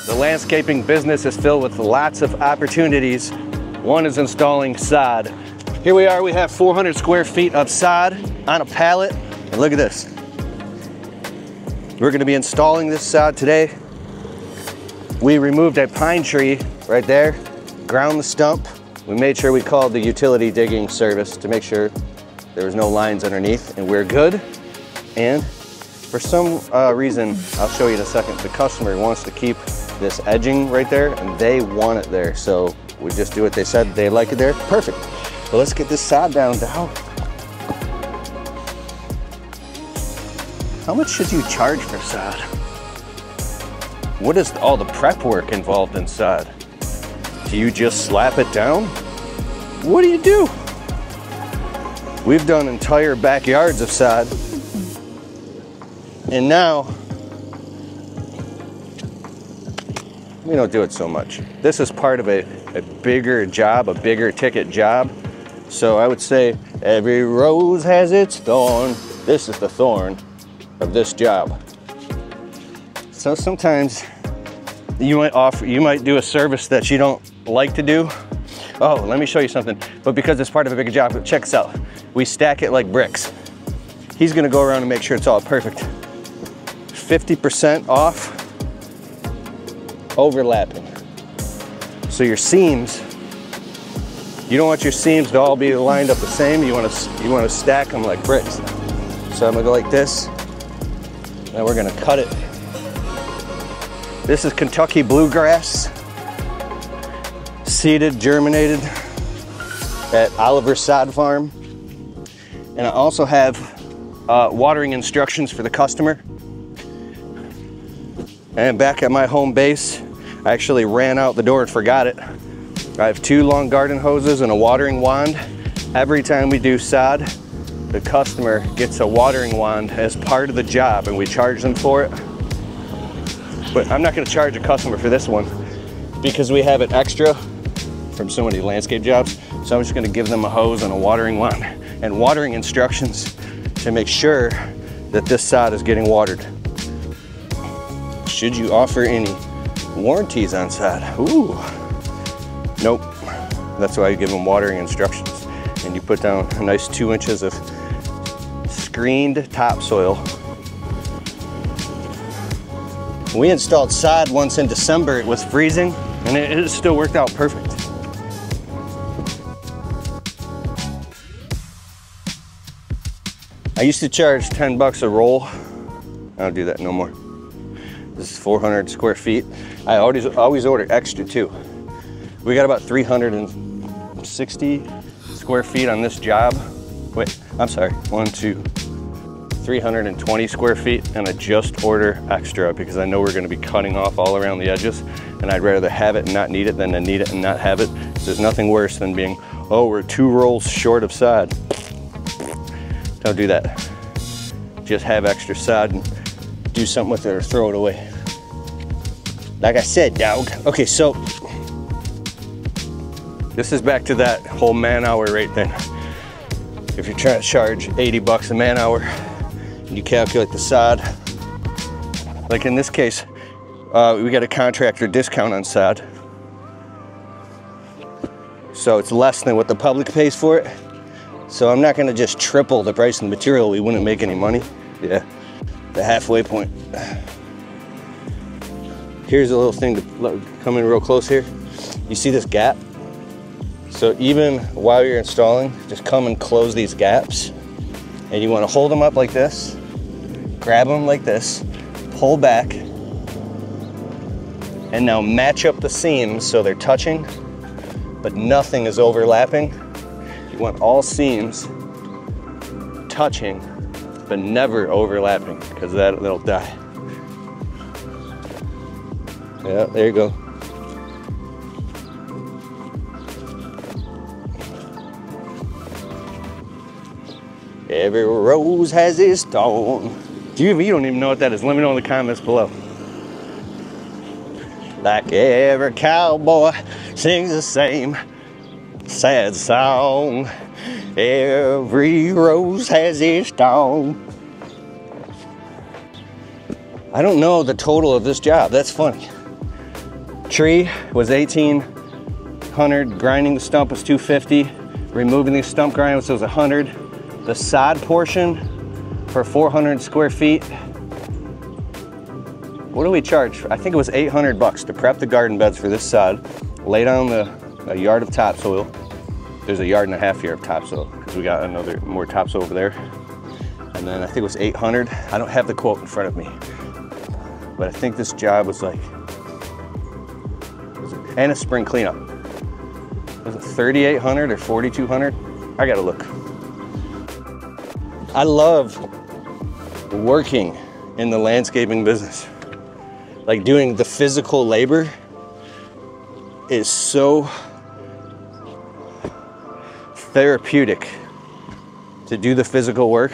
The landscaping business is filled with lots of opportunities. One is installing sod. Here we are, we have 400 square feet of sod on a pallet. And look at this. We're gonna be installing this sod today. We removed a pine tree right there, ground the stump. We made sure we called the utility digging service to make sure there was no lines underneath, and we're good. And for some reason, I'll show you in a second, the customer wants to keep this edging right there, and they want it there. So we just do what they said, they like it there, perfect. Well, let's get this sod down. How much should you charge for sod? What is all the prep work involved in sod? Do you just slap it down? What do you do? We've done entire backyards of sod. And now, we don't do it so much. This is part of a bigger job, a bigger ticket job. So I would say every rose has its thorn. This is the thorn of this job. So sometimes you might do a service that you don't like to do. Oh, let me show you something. But because it's part of a bigger job, check this out. We stack it like bricks. He's gonna go around and make sure it's all perfect. 50% off overlapping. So your seams, you don't want your seams to all be lined up the same. You want to stack them like bricks. So I'm gonna go like this, and we're gonna cut it. This is Kentucky bluegrass, seeded, germinated at Oliver Sod Farm. And I also have watering instructions for the customer. And back at my home base, I actually ran out the door and forgot it. I have 2 long garden hoses and a watering wand. Every time we do sod, the customer gets a watering wand as part of the job, and we charge them for it. But I'm not gonna charge a customer for this one because we have it extra from so many landscape jobs. So I'm just gonna give them a hose and a watering wand and watering instructions to make sure that this sod is getting watered. Should you offer any warranties on sod? Ooh, nope. That's why you give them watering instructions. And you put down a nice 2 inches of screened topsoil. We installed sod once in December. It was freezing, and it still worked out perfect. I used to charge 10 bucks a roll. I don't do that no more. This is 400 square feet. I always order extra too. We got about 360 square feet on this job. Wait, I'm sorry, 320 square feet, and I just order extra because I know we're gonna be cutting off all around the edges, and I'd rather have it and not need it than to need it and not have it. There's nothing worse than being, oh, we're 2 rolls short of sod. Don't do that. Just have extra sod and do something with it or throw it away. Like I said, dog. Okay, so this is back to that whole man-hour rate thing. If you're trying to charge 80 bucks a man-hour and you calculate the sod, like in this case, we got a contractor discount on sod. So it's less than what the public pays for it. So I'm not gonna just triple the price of the material. We wouldn't make any money. Yeah, the halfway point. Here's a little thing to come in real close here. You see this gap? So even while you're installing, just come and close these gaps. And you wanna hold them up like this, grab them like this, pull back, and now match up the seams so they're touching, but nothing is overlapping. You want all seams touching, but never overlapping, because they'll die. Yeah, there you go. Every rose has its thorn. You don't even know what that is. Let me know in the comments below. Like every cowboy sings the same sad song. Every rose has its thorn. I don't know the total of this job. That's funny. Tree was 1,800, grinding the stump was 250, removing the stump grind was 100. The sod portion for 400 square feet, what do we charge? I think it was 800 bucks to prep the garden beds for this sod, lay down a yard of topsoil. There's a yard and a half here of topsoil because we got more topsoil over there. And then I think it was 800. I don't have the quote in front of me, but I think this job was like, and a spring cleanup. Was it 3,800 or 4,200? I gotta look. I love working in the landscaping business. Like doing the physical labor is so therapeutic to do the physical work.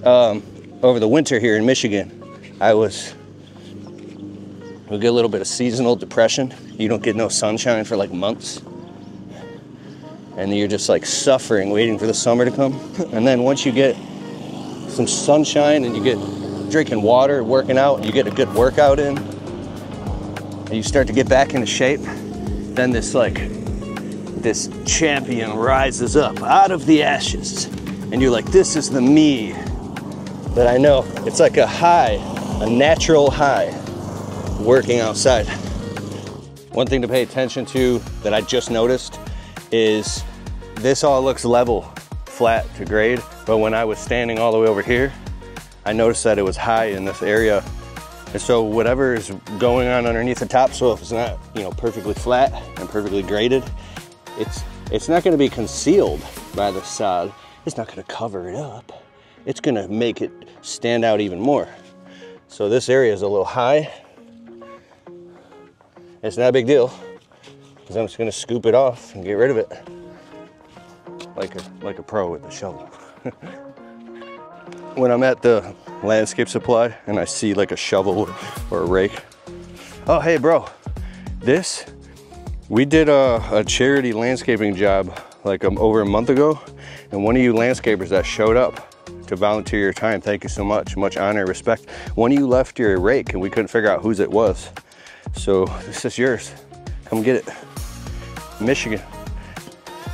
Over the winter here in Michigan, we get a little bit of seasonal depression. You don't get no sunshine for like months. And you're just like suffering, waiting for the summer to come. And then once you get some sunshine and you get drinking water, working out, and you get a good workout in, and you start to get back into shape, then this champion rises up out of the ashes. And you're like, this is the me that I know. It's like a high, a natural high, working outside. One thing to pay attention to that I just noticed is this all looks level, flat to grade, but when I was standing all the way over here, I noticed that it was high in this area. And so whatever is going on underneath the topsoil, if it's not, perfectly flat and perfectly graded, it's not gonna be concealed by the sod. It's not gonna cover it up. It's gonna make it stand out even more. So this area is a little high. It's not a big deal, because I'm just gonna scoop it off and get rid of it. Like a pro with a shovel. When I'm at the landscape supply and I see like a shovel or a rake. Oh, hey bro, we did a charity landscaping job like over a month ago, and one of you landscapers that showed up to volunteer your time, thank you so much, much honor and respect. One of you left your rake and we couldn't figure out whose it was. So this is yours, come get it. Michigan.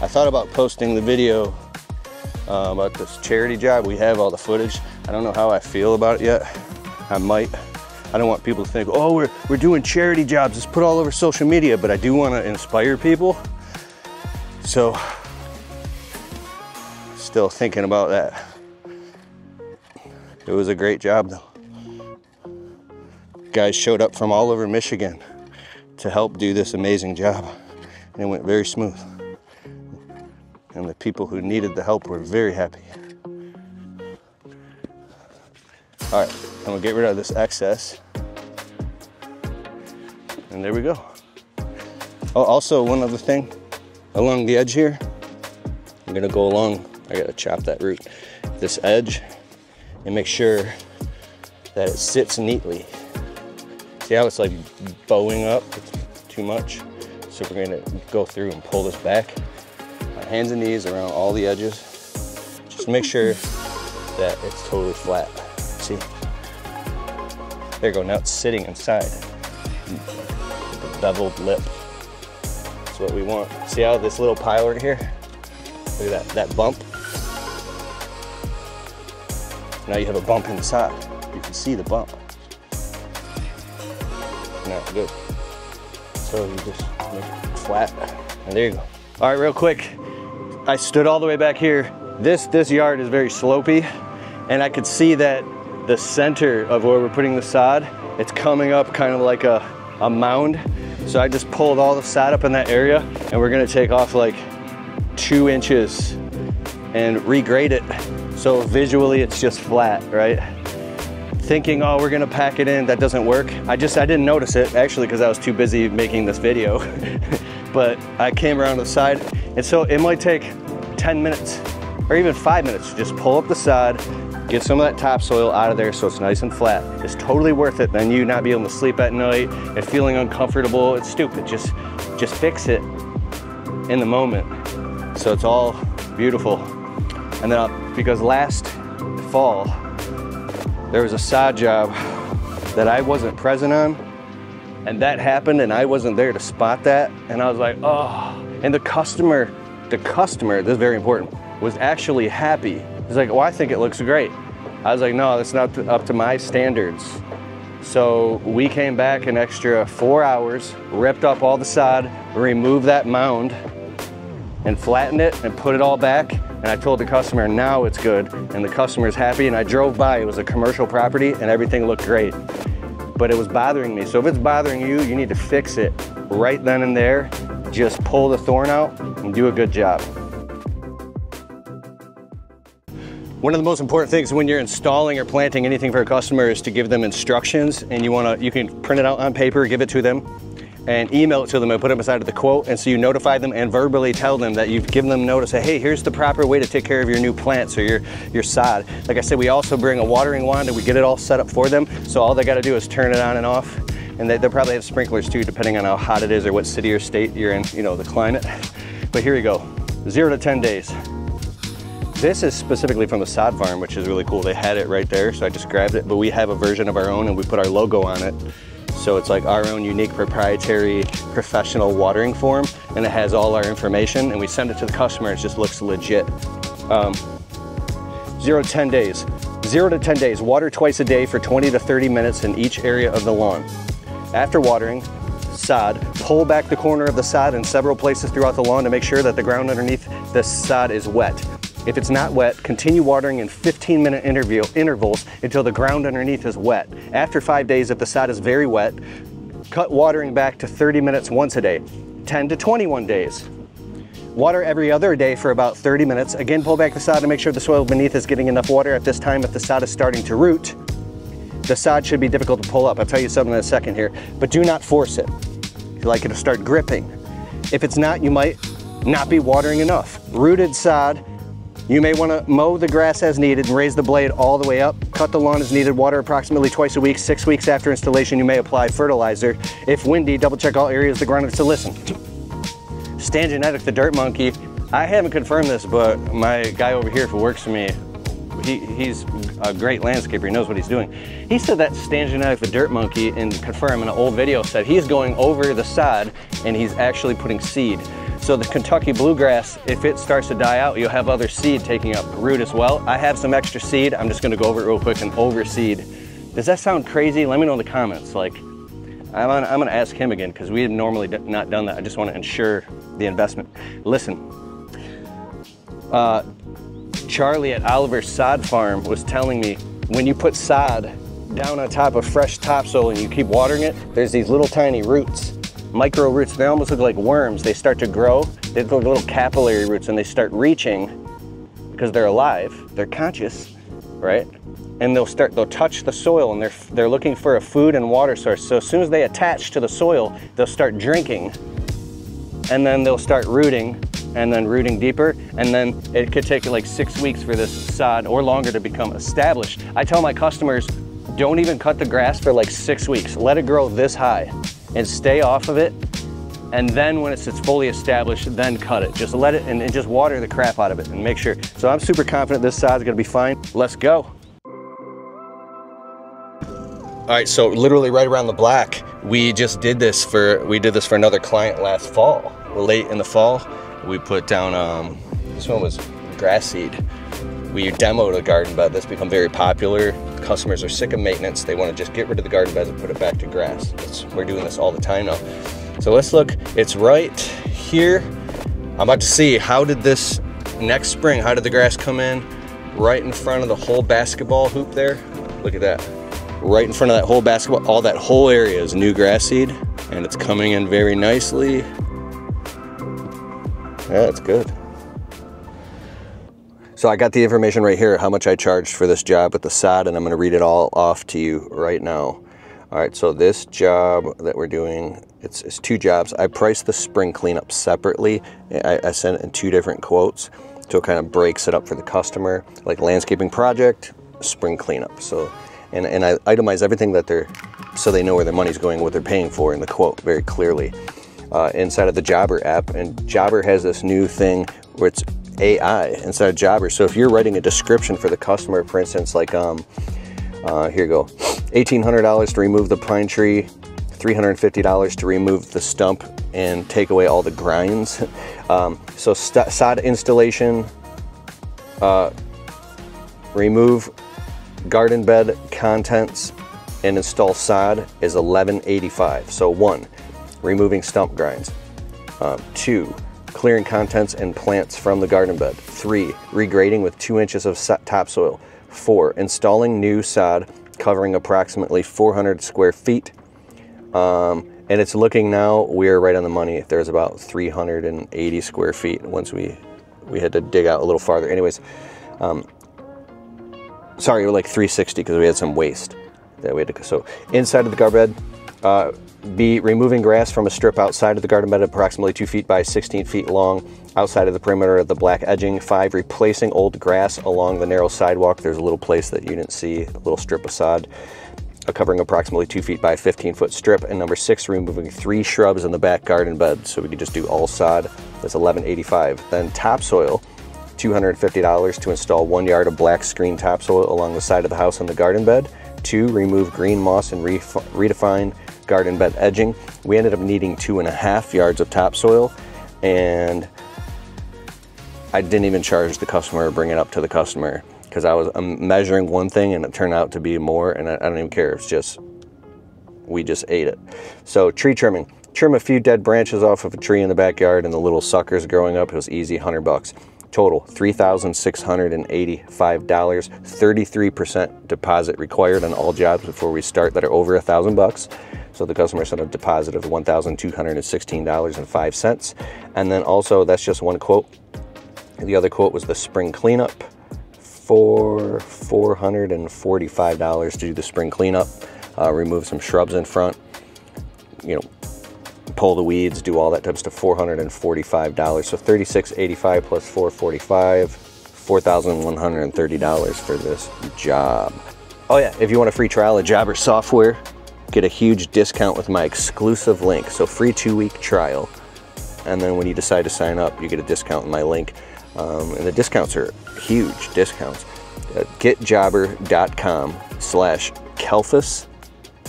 I thought about posting the video about this charity job. We have all the footage. I don't know how I feel about it yet. I might. I don't want people to think, oh, we're doing charity jobs, just put all over social media, but I do want to inspire people. So, still thinking about that. It was a great job though. Guys showed up from all over Michigan to help do this amazing job, and it went very smooth. And the people who needed the help were very happy. All right, I'm gonna get rid of this excess. And there we go. Oh, also one other thing, along the edge here, I'm gonna go along, I gotta chop that root, this edge, and make sure that it sits neatly. See how it's like bowing up, it's too much? So we're gonna go through and pull this back. My hands and knees around all the edges. Just make sure that it's totally flat. See? There you go, now it's sitting inside. The beveled lip. That's what we want. See how this little pile right here? Look at that bump. Now you have a bump in the side. You can see the bump. Now, good. So you just make it flat, and there you go. All right, real quick. I stood all the way back here. This yard is very slopey, and I could see that the center of where we're putting the sod, it's coming up kind of like a mound. So I just pulled all the sod up in that area, and we're gonna take off like 2 inches and regrade it. So visually it's just flat, right? Thinking, oh, we're gonna pack it in, that doesn't work. I didn't notice it actually because I was too busy making this video. But I came around to the side, and so it might take 10 minutes or even 5 minutes to just pull up the sod, get some of that topsoil out of there so it's nice and flat. It's totally worth it than you not being able to sleep at night and feeling uncomfortable. It's stupid, just fix it in the moment. So it's all beautiful. And then because last fall, there was a sod job that I wasn't present on, And that happened and I wasn't there to spot that. And I was like, oh. And the customer, this is very important, was actually happy. He's like, oh, I think it looks great. I was like, no, that's not up to my standards. So we came back an extra 4 hours, ripped up all the sod, removed that mound, and flattened it and put it all back. And I told the customer, now it's good. And the customer's happy. And I drove by, it was a commercial property and everything looked great. But it was bothering me. So if it's bothering you, you need to fix it right then and there. Just pull the thorn out and do a good job. One of the most important things when you're installing or planting anything for a customer is to give them instructions, and you can print it out on paper, give it to them, and email it to them and put it beside of the quote. And so you notify them and verbally tell them that you've given them notice, hey, here's the proper way to take care of your new plants or your sod. Like I said, we also bring a watering wand and we get it all set up for them. So all they got to do is turn it on and off. And they'll probably have sprinklers too, depending on how hot it is or what city or state you're in, you know, the climate. But here you go, 0 to 10 days. This is specifically from the sod farm, which is really cool. They had it right there, so I just grabbed it, but we have a version of our own and we put our logo on it. So it's like our own unique proprietary professional watering form, and it has all our information, and we send it to the customer. It just looks legit. 0 to 10 days. 0 to 10 days, water twice a day for 20 to 30 minutes in each area of the lawn. After watering sod, pull back the corner of the sod in several places throughout the lawn to make sure that the ground underneath the sod is wet. If it's not wet, continue watering in 15-minute intervals until the ground underneath is wet. After 5 days, if the sod is very wet, cut watering back to 30 minutes once a day. 10 to 21 days. Water every other day for about 30 minutes. Again, pull back the sod to make sure the soil beneath is getting enough water. At this time, if the sod is starting to root, the sod should be difficult to pull up. I'll tell you something in a second here, but do not force it. If you like it to start gripping. If it's not, you might not be watering enough. Rooted sod, you may want to mow the grass as needed and raise the blade all the way up. Cut the lawn as needed, water approximately twice a week. 6 weeks after installation, you may apply fertilizer. If windy, double check all areas of the ground. So listen, Stan Genetic, the dirt monkey, I haven't confirmed this, but my guy over here who works for me, he's a great landscaper, he knows what he's doing. He said that Stan Genetic, the dirt monkey, and confirm in an old video, said he's going over the sod and he's actually putting seed. So the Kentucky bluegrass, if it starts to die out, you'll have other seed taking up root as well. I have some extra seed. I'm just gonna go over it real quick and overseed. Does that sound crazy? Let me know in the comments. Like, I'm gonna ask him again because we had normally not done that. I just wanna ensure the investment. Listen, Charlie at Oliver's Sod Farm was telling me when you put sod down on top of fresh topsoil and you keep watering it, there's these little tiny roots. Micro roots, they almost look like worms. They start to grow, they look like little capillary roots, and they start reaching because they're alive, they're conscious, right? And they'll touch the soil and they're looking for a food and water source. So as soon as they attach to the soil, they'll start drinking, and then they'll start rooting, and then rooting deeper, and then it could take like 6 weeks for this sod or longer to become established. I tell my customers, don't even cut the grass for like 6 weeks. Let it grow this high and stay off of it. And then when it's fully established, then cut it. Just let it and just water the crap out of it and make sure. So I'm super confident this sod's gonna be fine. Let's go. All right, so literally right around the block, we did this for another client last fall, late in the fall. We put down, this one was grass seed. We demoed a garden bed that's become very popular. Customers are sick of maintenance. They want to just get rid of the garden beds and put it back to grass. We're doing this all the time now. So let's look, it's right here. I'm about to see, how did this next spring, how did the grass come in? Right in front of the whole basketball hoop there. Look at that. Right in front of that whole basketball, all that whole area is new grass seed, and it's coming in very nicely. Yeah, it's good. So I got the information right here, how much I charged for this job with the sod, and I'm gonna read it all off to you right now. All right, so this job that we're doing, it's 2 jobs. I priced the spring cleanup separately. I sent it in 2 different quotes, so it kind of breaks it up for the customer, like landscaping project, spring cleanup. So, and I itemize everything that so they know where their money's going, what they're paying for in the quote very clearly. Inside of the Jobber app, and Jobber has this new thing where it's AI instead of Jobber. So if you're writing a description for the customer, for instance, like here you go, $1,800 to remove the pine tree, $350 to remove the stump and take away all the grinds. So sod installation, remove garden bed contents and install sod is $11.85. So 1, removing stump grinds. 2, clearing contents and plants from the garden bed. 3, regrading with 2 inches of topsoil. 4, installing new sod covering approximately 400 square feet. And it's looking now, we're right on the money. There's about 380 square feet once we had to dig out a little farther. Anyways, sorry, we're like 360 because we had some waste that we had to. So inside of the garden bed, be removing grass from a strip outside of the garden bed approximately 2 feet by 16 feet long outside of the perimeter of the black edging. 5, replacing old grass along the narrow sidewalk. There's a little place that you didn't see, a little strip of sod covering approximately 2 feet by 15-foot strip. And number 6, removing 3 shrubs in the back garden bed. So we could just do all sod. That's $11.85. Then topsoil, $250 to install 1 yard of black screen topsoil along the side of the house in the garden bed. 2, remove green moss and redefine garden bed edging. We ended up needing 2.5 yards of topsoil, and I didn't even charge the customer or bring it up to the customer because I was measuring one thing and it turned out to be more, and I don't even care. It's just, we just ate it. So tree trimming. Trim a few dead branches off of a tree in the backyard and the little suckers growing up. It was easy, $100. Total, $3,685. 33% deposit required on all jobs before we start that are over $1,000. So the customer sent a deposit of $1,216.05. And then also, that's just one quote. The other quote was the spring cleanup for $445 to do the spring cleanup. Remove some shrubs in front, you know, pull the weeds, do all that type of stuff. $445. So $36.85 plus $445, $4,130 for this job. Oh yeah, if you want a free trial of Jobber software, get a huge discount with my exclusive link. So free 2-week trial. And then when you decide to sign up, you get a discount in my link. And the discounts are huge discounts. Getjobber.com/Kelphus.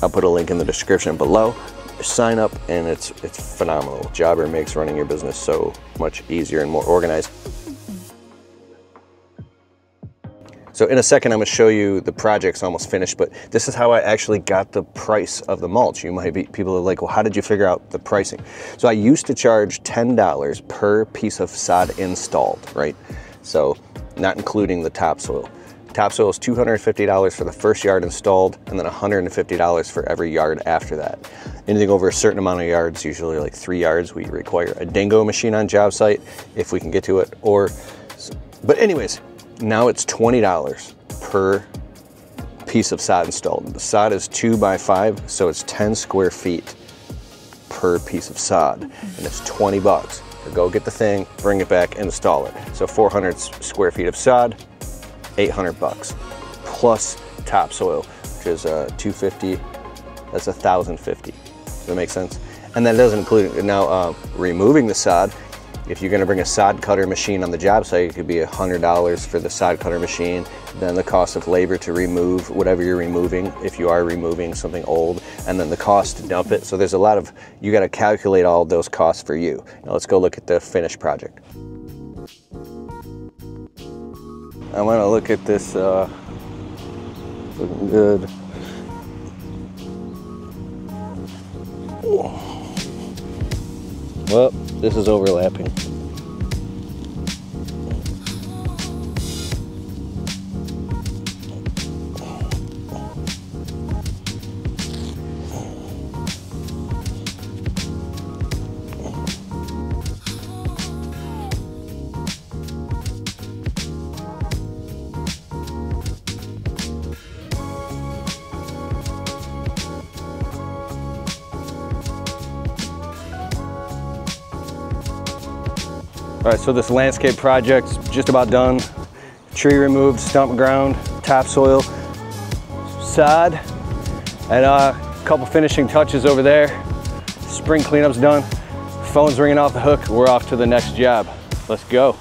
I'll put a link in the description below. Sign up and it's phenomenal. Jobber makes running your business so much easier and more organized. So in a second, I'm going to show you the project's almost finished, but this is how I actually got the price of the mulch. You might be, people are like, well, how did you figure out the pricing? So I used to charge $10 per piece of sod installed, right? So not including the topsoil. Topsoil is $250 for the first yard installed, and then $150 for every yard after that. Anything over a certain amount of yards, usually like 3 yards, we require a dingo machine on job site if we can get to it. But anyways, now it's $20 per piece of sod installed. The sod is 2 by 5, so it's 10 square feet per piece of sod, and it's $20. So go get the thing, bring it back, install it. So 400 square feet of sod, $800 plus topsoil, which is $250. That's $1,050. Does that make sense? And that doesn't include now removing the sod. If you're going to bring a sod cutter machine on the job site, it could be $100 for the sod cutter machine. Then the cost of labor to remove whatever you're removing, if you are removing something old, and then the cost to dump it. So there's a lot of, you got to calculate all of those costs for you. Now let's go look at the finished project. I want to look at this, looking good. Well, this is overlapping. All right, so this landscape project's just about done. Tree removed, stump ground, topsoil, sod, and a couple finishing touches over there. Spring cleanup's done. Phone's ringing off the hook. We're off to the next job. Let's go.